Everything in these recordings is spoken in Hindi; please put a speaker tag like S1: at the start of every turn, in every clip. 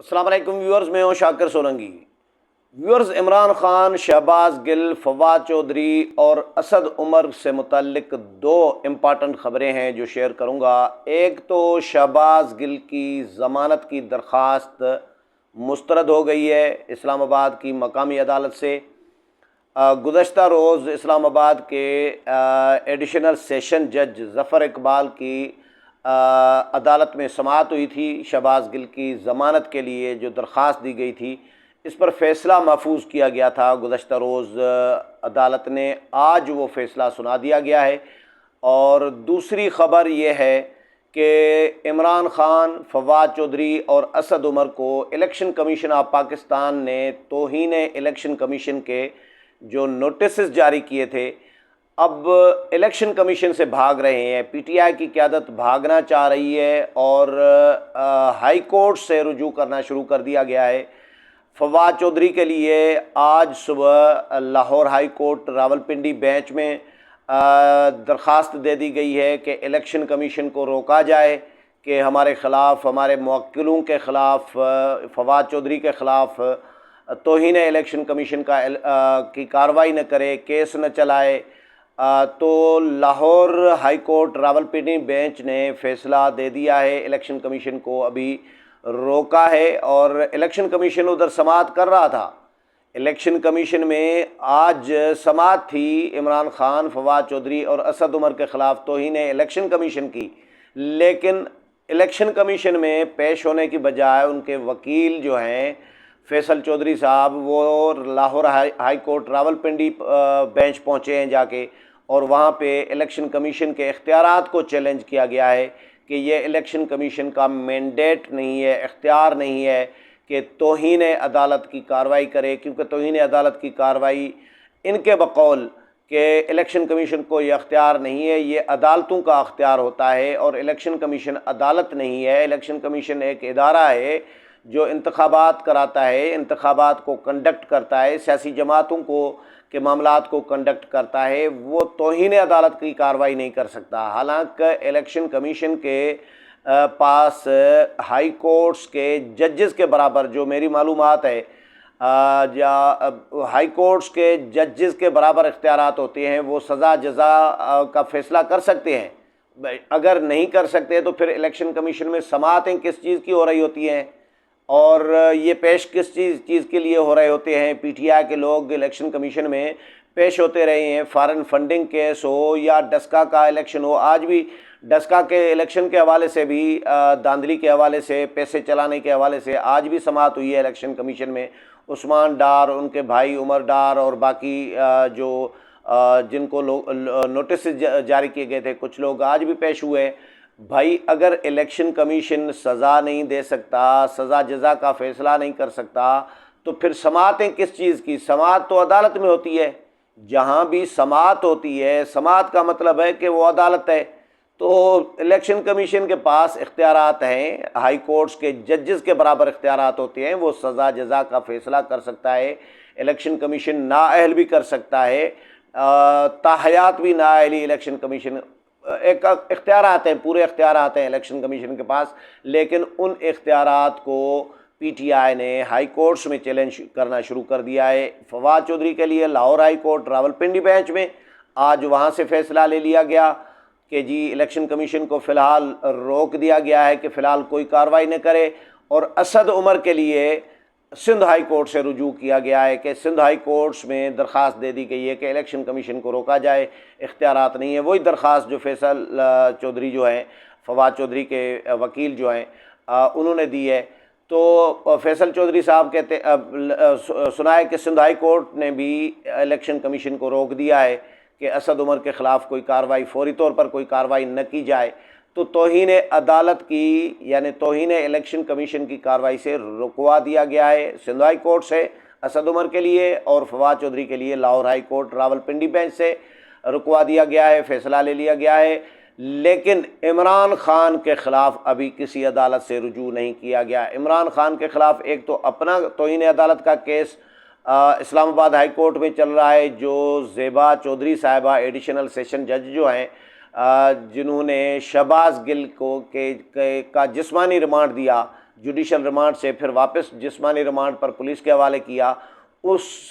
S1: अस्सलाम वालेकुम व्यूअर्स, मैं हूं शाकिर सोलंकी। व्यूअर्स, इमरान खान, शहबाज गिल, फवाद चौधरी और असद उमर से मुतल्लिक दो इम्पॉर्टेंट ख़बरें हैं जो शेयर करूंगा। एक तो शहबाज गिल की ज़मानत की दरख्वास्त मुस्तरद हो गई है इस्लामाबाद की मकामी अदालत से। गुज़श्ता रोज़ इस्लामाबाद के एडिशनल सेशन जज ज़फ़र इकबाल की अदालत में समाअत हुई थी। शहबाज गिल की ज़मानत के लिए जो दरख्वास्त दी गई थी, इस पर फ़ैसला महफूज किया गया था। गुज़श्ता रोज़ अदालत ने आज वो फ़ैसला सुना दिया गया है। और दूसरी ख़बर यह है कि इमरान खान, फवाद चौधरी और असद उमर को इलेक्शन कमीशन ऑफ पाकिस्तान ने तौहीन इलेक्शन कमीशन के जो नोटिस जारी किए थे, अब इलेक्शन कमीशन से भाग रहे हैं। पीटीआई की क़यादत भागना चाह रही है और हाई कोर्ट से रुजू करना शुरू कर दिया गया है। फवाद चौधरी के लिए आज सुबह Lahore high court Rawalpindi bench में दरख्वास्त दे दी गई है कि इलेक्शन कमीशन को रोका जाए कि हमारे ख़िलाफ़, हमारे मुवक्किलों के ख़िलाफ़, फवाद चौधरी के ख़िलाफ़ तौहीन इलेक्शन कमीशन की कार्रवाई न करे, केस न चलाए। तो Lahore high court Rawalpindi bench ने फ़ैसला दे दिया है, इलेक्शन कमीशन को अभी रोका है। और इलेक्शन कमीशन उधर समाअत कर रहा था। इलेक्शन कमीशन में आज समाअत थी इमरान खान, फवाद चौधरी और असद उमर के ख़िलाफ़ तौहीन इलेक्शन कमीशन की, लेकिन इलेक्शन कमीशन में पेश होने की बजाय उनके वकील जो हैं फैसल चौधरी साहब, वो Lahore high court Rawalpindi bench पहुँचे हैं जाके, और वहाँ पे इलेक्शन कमीशन के इख्तियारात को चैलेंज किया गया है कि ये इलेक्शन कमीशन का मैंडेट नहीं है, इख्तियार नहीं है कि तौहीन अदालत की कार्रवाई करे, क्योंकि तौहीन अदालत की कार्रवाई इनके बकौल कि इलेक्शन कमीशन को ये अख्तियार नहीं है, ये अदालतों का अख्तियार होता है। और इलेक्शन कमीशन अदालत नहीं है, इलेक्शन कमीशन एक इदारा है जो इंतखाबात कराता है, इंतखाबात को कंडक्ट करता है, सियासी जमातों को के मामलात को कंडक्ट करता है। वो तौहीन अदालत की कार्रवाई नहीं कर सकता। हालांकि इलेक्शन कमीशन के पास हाई कोर्ट्स के जजेस के बराबर, जो मेरी मालूमात है, या हाई कोर्ट्स के जजेस के बराबर इख्तियारात होते हैं। वो सज़ा जज़ा का फ़ैसला कर सकते हैं। अगर नहीं कर सकते तो फिर इलेक्शन कमीशन में समाअतें किस चीज़ की हो रही होती हैं और ये पेश किस चीज़ के लिए हो रहे होते हैं। पीटीआई के लोग इलेक्शन कमीशन में पेश होते रहे हैं, फॉरेन फंडिंग केस हो या डस्का का इलेक्शन हो। आज भी डस्का के इलेक्शन के हवाले से भी, धांधली के हवाले से, पैसे चलाने के हवाले से आज भी समाअत हुई है इलेक्शन कमीशन में। उस्मान डार, उनके भाई उमर डार और बाकी जो जिनको नोटिस जारी किए गए थे, कुछ लोग आज भी पेश हुए। भाई, अगर इलेक्शन कमीशन सज़ा नहीं दे सकता, सज़ा जज़ा का फ़ैसला नहीं कर सकता, तो फिर समाअतें किस चीज़ की? समाअत तो अदालत में होती है। जहाँ भी समाअत होती है, समाअत का मतलब है कि वो अदालत है। तो इलेक्शन कमीशन के पास इख्तियारात हैं, हाई कोर्ट्स के जजेस के बराबर इख्तियारात होते हैं। वो सज़ा जज़ा का फ़ैसला कर सकता है, इलेक्शन कमीशन नाअहल भी कर सकता है, ताहयात भी नाअहली इलेक्शन कमीशन एक इख्तियारात हैं, पूरे इख्तियारात हैं इलेक्शन कमीशन के पास। लेकिन उन इख्तियारात को पीटीआई ने हाई कोर्ट्स में चैलेंज करना शुरू कर दिया है। फवाद चौधरी के लिए Lahore high court Rawalpindi bench में आज वहाँ से फ़ैसला ले लिया गया कि जी इलेक्शन कमीशन को फ़िलहाल रोक दिया गया है कि फ़िलहाल कोई कार्रवाई न करे। और असद उमर के लिए सिंध हाई कोर्ट से रुजू किया गया है कि सिंध हाई कोर्ट्स में दरख्वास्त दे दी गई है कि इलेक्शन कमीशन को रोका जाए, इख्तियारात नहीं है। वही दरख्वास्त जो फैसल चौधरी जो हैं, फवाद चौधरी के वकील जो हैं, उन्होंने दी है। तो फैसल चौधरी साहब कहते सुना है कि सिंध हाई कोर्ट ने भी इलेक्शन कमीशन को रोक दिया है कि असद उमर के ख़िलाफ़ कोई कार्रवाई, फौरी तौर पर कोई कार्रवाई न की जाए। तो तौहीन अदालत की, यानी तौहीन इलेक्शन कमीशन की कार्रवाई से रुकवा दिया गया है सिंध हाई कोर्ट से असद उमर के लिए, और फवाद चौधरी के लिए Lahore high court Rawalpindi bench से रुकवा दिया गया है, फ़ैसला ले लिया गया है। लेकिन इमरान खान के ख़िलाफ़ अभी किसी अदालत से रुजू नहीं किया गया। इमरान खान के ख़िलाफ़ एक तो अपना तौहीन अदालत का केस इस्लामाबाद हाई कोर्ट में चल रहा है, जो ज़ेबा चौधरी साहिबा एडिशनल सेशन जज जो हैं, जिन्होंने शहबाज गिल को का जिस्मानी रिमांड दिया जुडिशल रिमांड से फिर वापस जिस्मानी रिमांड पर पुलिस के हवाले किया, उस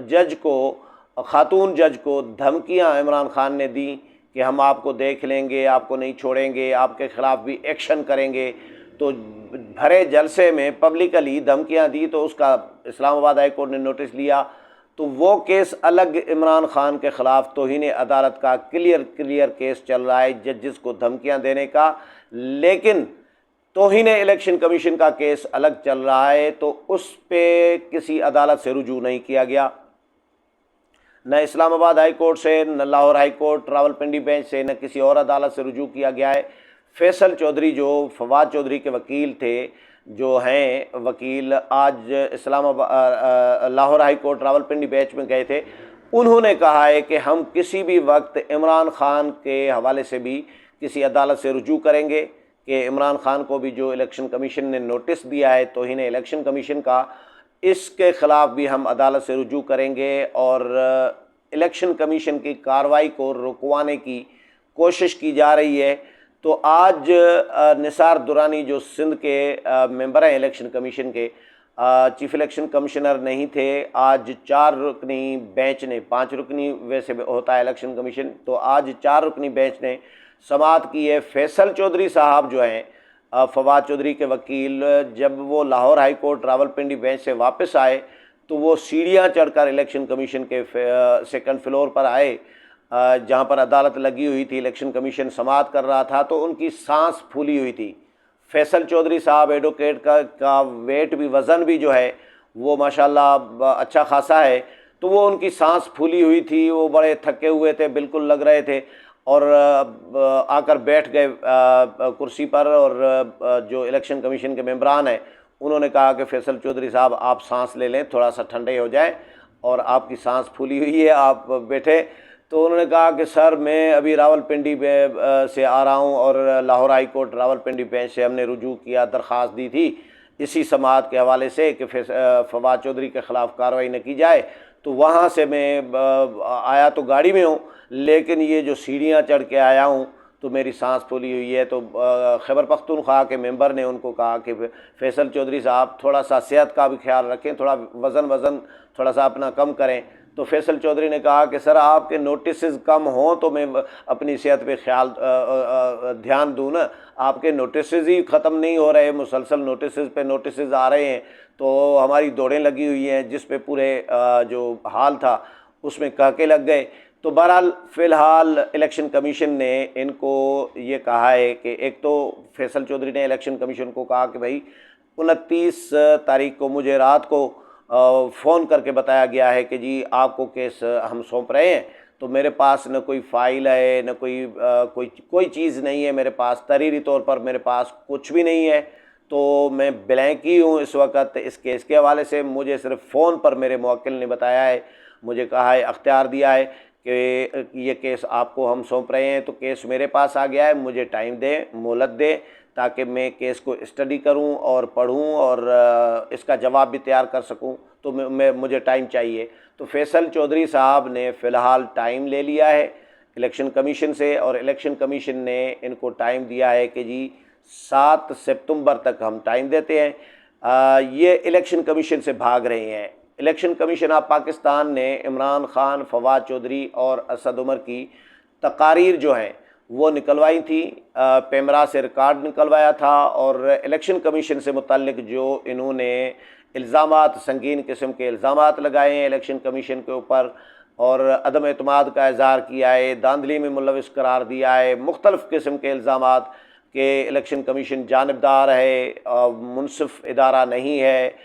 S1: जज को, खातून जज को धमकियां इमरान खान ने दी कि हम आपको देख लेंगे, आपको नहीं छोड़ेंगे, आपके ख़िलाफ़ भी एक्शन करेंगे। तो भरे जलसे में पब्लिकली धमकियां दी, तो उसका इस्लामाबाद हाई कोर्ट ने नोटिस लिया। तो वो केस अलग इमरान खान के ख़िलाफ़ तौहीन अदालत का क्लियर केस चल रहा है, जजेस को धमकियां देने का, लेकिन तौहीन इलेक्शन कमीशन का केस अलग चल रहा है। तो उस पे किसी अदालत से रुजू नहीं किया गया, न इस्लामाबाद हाई कोर्ट से, न Lahore high court Rawalpindi bench से, न किसी और अदालत से रुजू किया गया है। फैसल चौधरी जो फवाद चौधरी के वकील थे, जो हैं वकील, आज Islamabad Lahore high court Rawalpindi bench में गए थे। उन्होंने कहा है कि हम किसी भी वक्त इमरान खान के हवाले से भी किसी अदालत से रुजू करेंगे कि इमरान खान को भी जो इलेक्शन कमीशन ने नोटिस दिया है तौहीन इलेक्शन कमीशन का, इसके ख़िलाफ़ भी हम अदालत से रुजू करेंगे और इलेक्शन कमीशन की कार्रवाई को रुकवाने की कोशिश की जा रही है। तो आज निसार दुरानी जो सिंध के मेंबर हैं इलेक्शन कमीशन के, चीफ इलेक्शन कमिश्नर नहीं थे, आज 4 रुकनी बेंच ने, 5 रुकनी वैसे होता है इलेक्शन कमीशन, तो आज 4 रुकनी बेंच ने समाअत की है। फैसल चौधरी साहब जो हैं फवाद चौधरी के वकील, जब वो Lahore high court Rawalpindi bench से वापस आए तो वो सीढ़ियाँ चढ़कर इलेक्शन कमीशन के सेकंड फ्लोर पर आए, जहाँ पर अदालत लगी हुई थी, इलेक्शन कमीशन समाअत कर रहा था। तो उनकी सांस फूली हुई थी। फैसल चौधरी साहब एडवोकेट का वेट भी, वज़न भी जो है वो माशाल्लाह अच्छा खासा है। तो वो उनकी सांस फूली हुई थी, वो बड़े थके हुए थे, बिल्कुल लग रहे थे, और आकर बैठ गए कुर्सी पर। और जो इलेक्शन कमीशन के मेंबरान हैं उन्होंने कहा कि फैसल चौधरी साहब आप सांस ले लें, थोड़ा सा ठंडे हो जाएं, और आपकी सांस फूली हुई है, आप बैठे। तो उन्होंने कहा कि सर मैं अभी रावलपिंडी से आ रहा हूं, और Lahore high court Rawalpindi bench से हमने रुजू किया, दरख्वास्त दी थी इसी समाअत के हवाले से कि फवाद चौधरी के ख़िलाफ़ कार्रवाई न की जाए। तो वहाँ से मैं आया तो गाड़ी में हूँ, लेकिन ये जो सीढ़ियाँ चढ़ के आया हूँ तो मेरी सांस फूली हुई है। तो खैबर पख्तूनख्वा के मेंबर ने उनको कहा कि फैसल चौधरी साहब थोड़ा सा सेहत का भी ख्याल रखें, थोड़ा वज़न थोड़ा सा अपना कम करें। तो फैसल चौधरी ने कहा कि सर आपके नोटिसेस कम हों तो मैं अपनी सेहत पे ध्यान दूँ ना, आपके नोटिसेस ही ख़त्म नहीं हो रहे, मुसलसल नोटिसेस पे नोटिसेस आ रहे हैं, तो हमारी दौड़ें लगी हुई हैं, जिस पे पूरे जो हाल था उसमें कहके लग गए। तो बहरहाल फ़िलहाल इलेक्शन कमीशन ने इनको ये कहा है कि एक तो फैसल चौधरी ने इलेक्शन कमीशन को कहा कि भाई 29 तारीख को मुझे रात को फ़ोन करके बताया गया है कि जी आपको केस हम सौंप रहे हैं। तो मेरे पास न कोई फ़ाइल है, न कोई चीज़ नहीं है मेरे पास, तहरीरी तौर पर मेरे पास कुछ भी नहीं है। तो मैं ब्लैंक ही हूँ इस वक्त इस केस के हवाले से। मुझे सिर्फ फ़ोन पर मेरे मुवक्किल ने बताया है, मुझे कहा है, अख्तियार दिया है कि ये केस आपको हम सौंप रहे हैं। तो केस मेरे पास आ गया है, मुझे टाइम दें, मोहलत दें, ताकि मैं केस को स्टडी करूं और पढ़ूं और इसका जवाब भी तैयार कर सकूं। तो मुझे टाइम चाहिए। तो फैसल चौधरी साहब ने फ़िलहाल टाइम ले लिया है इलेक्शन कमीशन से, और इलेक्शन कमीशन ने इनको टाइम दिया है कि जी 7 सितंबर तक हम टाइम देते हैं। ये इलेक्शन कमीशन से भाग रहे हैं। इलेक्शन कमीशन ऑफ पाकिस्तान ने इमरान खान, फवाद चौधरी और असद उमर की तकारीर जो हैं वो निकलवाई थी, पेमरा से रिकॉर्ड निकलवाया था, और इलेक्शन कमीशन से मुतल्लिक जो इन्होंने इल्ज़ामात, संगीन किस्म के इल्ज़ामात लगाए हैं इलेक्शन कमीशन के ऊपर, और अदम एतमाद का इज़हार किया है, धांधली में मुलविस करार दिया है, मुख्तलिफ़ किस्म के इल्ज़ामात कि इलेक्शन कमीशन जानिबदार है, मुनसिफ इदारा नहीं है,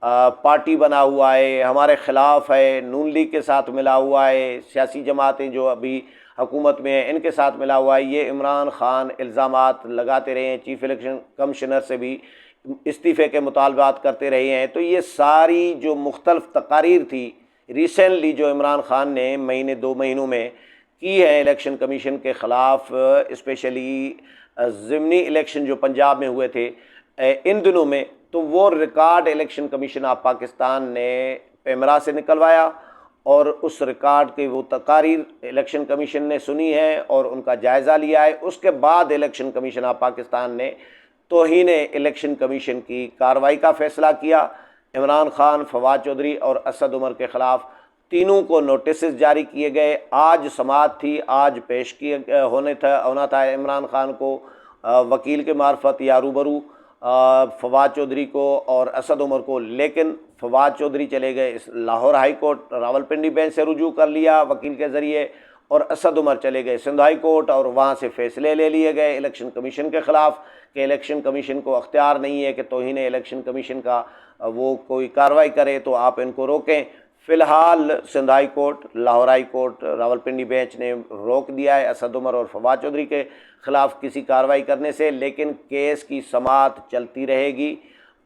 S1: पार्टी बना हुआ है, हमारे ख़िलाफ़ है, नून लीग के साथ मिला हुआ है, सियासी जमातें जो अभी हुकूमत में है इनके साथ मिला हुआ है। ये इमरान खान इल्ज़ामात लगाते रहे हैं, चीफ़ इलेक्शन कमिश्नर से भी इस्तीफ़े के मुतालबात करते रहे हैं। तो ये सारी जो मुख्तलिफ़ तकारीर थी रिसेंटली जो इमरान खान ने महीने 2 महीनों में की है इलेक्शन कमीशन के ख़िलाफ़, स्पेशली ज़िमनी इलेक्शन जो पंजाब में हुए थे इन दिनों में, तो वो record election commission of Pakistan ने पेमरा से निकलवाया, और उस रिकॉर्ड की वो तकारीर इलेक्शन कमीशन ने सुनी है और उनका जायज़ा लिया है। उसके बाद इलेक्शन कमीशन ऑफ पाकिस्तान ने तौहीन इलेक्शन कमीशन की कार्रवाई का फैसला किया। इमरान खान, फवाद चौधरी और असद उमर के ख़िलाफ़ तीनों को नोटिस जारी किए गए। आज समाअत थी, आज पेश किए होना था इमरान खान को वकील के मार्फत या रूबरू फवाद चौधरी को और असद उमर को, लेकिन फवाद चौधरी चले गए इस Lahore high court, Rawalpindi bench से रुजू कर लिया वकील के ज़रिए, और असद उमर चले गए सिंध हाई कोर्ट और वहाँ से फ़ैसले ले लिए गए इलेक्शन कमीशन के ख़िलाफ़ कि इलेक्शन कमीशन को अख्तियार नहीं है कि तौहीन इलेक्शन कमीशन का वो कोई कार्रवाई करे, तो आप इनको रोकें। फ़िलहाल Sindh high court, Lahore high court, Rawalpindi bench ने रोक दिया है असद उमर और फवाद चौधरी के ख़िलाफ़ किसी कार्रवाई करने से, लेकिन केस की समाअत चलती रहेगी।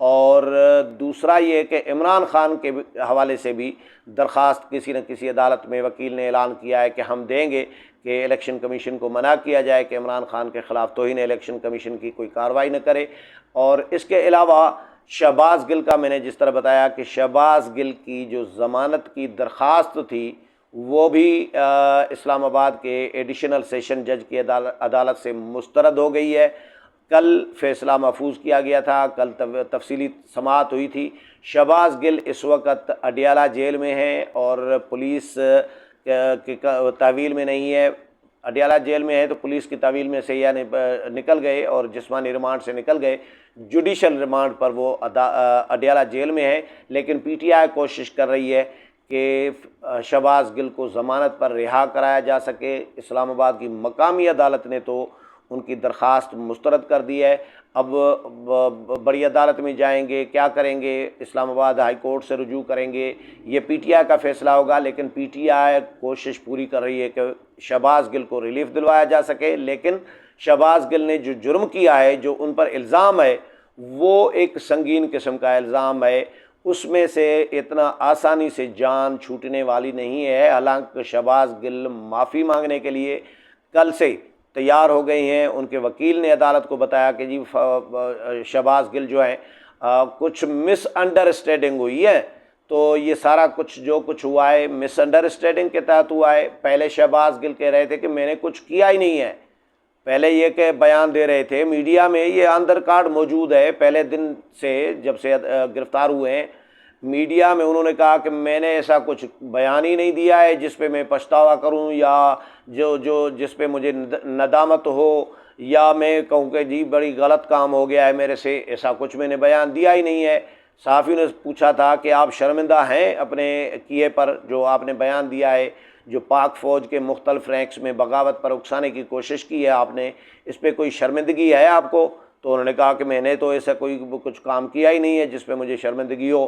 S1: और दूसरा ये कि इमरान खान के हवाले से भी दरख्वास्त किसी न किसी अदालत में वकील ने ऐलान किया है कि हम देंगे कि इलेक्शन कमीशन को मना किया जाए कि इमरान खान के ख़िलाफ़ तौहीन इलेक्शन कमीशन की कोई कार्रवाई न करे। और इसके अलावा शहबाज गिल का मैंने जिस तरह बताया कि शहबाज गिल की जो ज़मानत की दरख्वास्त थी वो भी इस्लामाबाद के एडिशनल सेशन जज की अदालत से मुस्तरद हो गई है। कल फ़ैसला महफूज किया गया था, कल तफसीली समाअत हुई थी। शहबाज गिल इस वक्त अडियाला जेल में हैं और पुलिस की तहवील में नहीं है। अडियाला जेल में है तो पुलिस की तहवील में से या निकल गए और जिस्मानी रिमांड से निकल गए, जुडिशल रिमांड पर वो अडियाला जेल में है। लेकिन पीटीआई कोशिश कर रही है कि शहबाज गिल को ज़मानत पर रिहा कराया जा सके। इस्लामाबाद की मकामी अदालत ने तो उनकी दरख्वास्त मुस्तरद कर दी है। अब बड़ी अदालत में जाएंगे, क्या करेंगे, इस्लामाबाद हाई कोर्ट से रुजू करेंगे, ये पीटीआई का फ़ैसला होगा। लेकिन पीटीआई कोशिश पूरी कर रही है कि शहबाज गिल को रिलीफ दिलवाया जा सके। लेकिन शहबाज गिल ने जो जुर्म किया है, जो उन पर इल्ज़ाम है, वो एक संगीन किस्म का इल्ज़ाम है, उसमें से इतना आसानी से जान छूटने वाली नहीं है। हालांकि शहबाज गिल माफ़ी मांगने के लिए कल से तैयार हो गए हैं। उनके वकील ने अदालत को बताया कि जी शहबाज गिल जो है कुछ मिसअंडरस्टैंडिंग हुई है, तो ये सारा कुछ जो कुछ हुआ है मिसअंडरस्टैंडिंग के तहत हुआ है। पहले शहबाज गिल कह रहे थे कि मैंने कुछ किया ही नहीं है, पहले ये के बयान दे रहे थे मीडिया में, ये ऑन द रिकॉर्ड मौजूद है। पहले दिन से जब से गिरफ़्तार हुए हैं, मीडिया में उन्होंने कहा कि मैंने ऐसा कुछ बयान ही नहीं दिया है जिस पे मैं पछतावा करूं या जो जिस पे मुझे नदामत हो या मैं कहूँ कि जी बड़ी गलत काम हो गया है मेरे से, ऐसा कुछ मैंने बयान दिया ही नहीं है। सहाफ़ी ने पूछा था कि आप शर्मिंदा हैं अपने किए पर, जो आपने बयान दिया है, जो पाक फ़ौज के मुख्तलिफ़ रैंक्स में बगावत पर उकसाने की कोशिश की है आपने, इस पर कोई शर्मिंदगी है आपको? तो उन्होंने कहा कि मैंने तो ऐसा कोई कुछ काम किया ही नहीं है जिस पे मुझे शर्मिंदगी हो।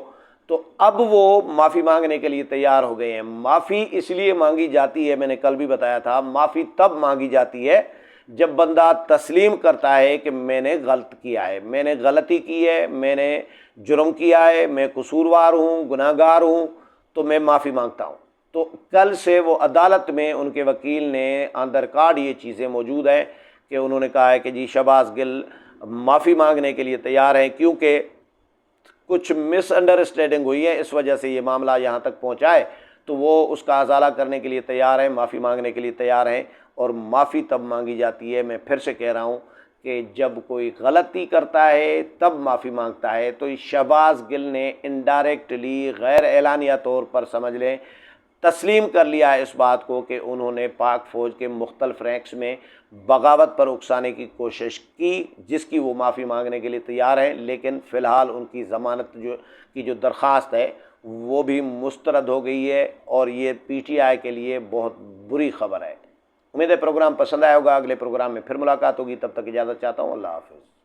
S1: तो अब वो माफ़ी मांगने के लिए तैयार हो गए हैं। माफ़ी इसलिए मांगी जाती है, मैंने कल भी बताया था, माफ़ी तब मांगी जाती है जब बंदा तस्लीम करता है कि मैंने गलत किया है, मैंने गलती की है, मैंने जुर्म किया है, मैं कसूरवार हूँ, गुनाहगार हूँ, तो मैं माफ़ी मांगता हूँ। तो कल से वो अदालत में उनके वकील ने ऑन द रिकॉर्ड ये चीज़ें मौजूद हैं कि उन्होंने कहा है कि जी शहबाज गिल माफ़ी मांगने के लिए तैयार हैं, क्योंकि कुछ मिसअंडरस्टैंडिंग हुई है, इस वजह से ये मामला यहाँ तक पहुँचा है। तो वो उसका अजाला करने के लिए तैयार हैं, माफ़ी मांगने के लिए तैयार हैं। और माफ़ी तब मांगी जाती है, मैं फिर से कह रहा हूँ, कि जब कोई गलती करता है तब माफ़ी मांगता है। तो शहबाज गिल ने इनडायरेक्टली गैर एलानिया तौर पर समझ लें तस्लीम कर लिया है इस बात को कि उन्होंने पाक फ़ौज के मुख्तलिफ़ रैंक्स में बगावत पर उकसाने की कोशिश की, जिसकी वो माफ़ी मांगने के लिए तैयार हैं। लेकिन फ़िलहाल उनकी ज़मानत जो दरख्वास्त है वो भी मुस्तरद हो गई है, और ये पीटीआई के लिए बहुत बुरी ख़बर है। उम्मीद है प्रोग्राम पसंद आया होगा। अगले प्रोग्राम में फिर मुलाकात होगी, तब तक इजाज़त चाहता हूँ। अल्लाह हाफ़िज़।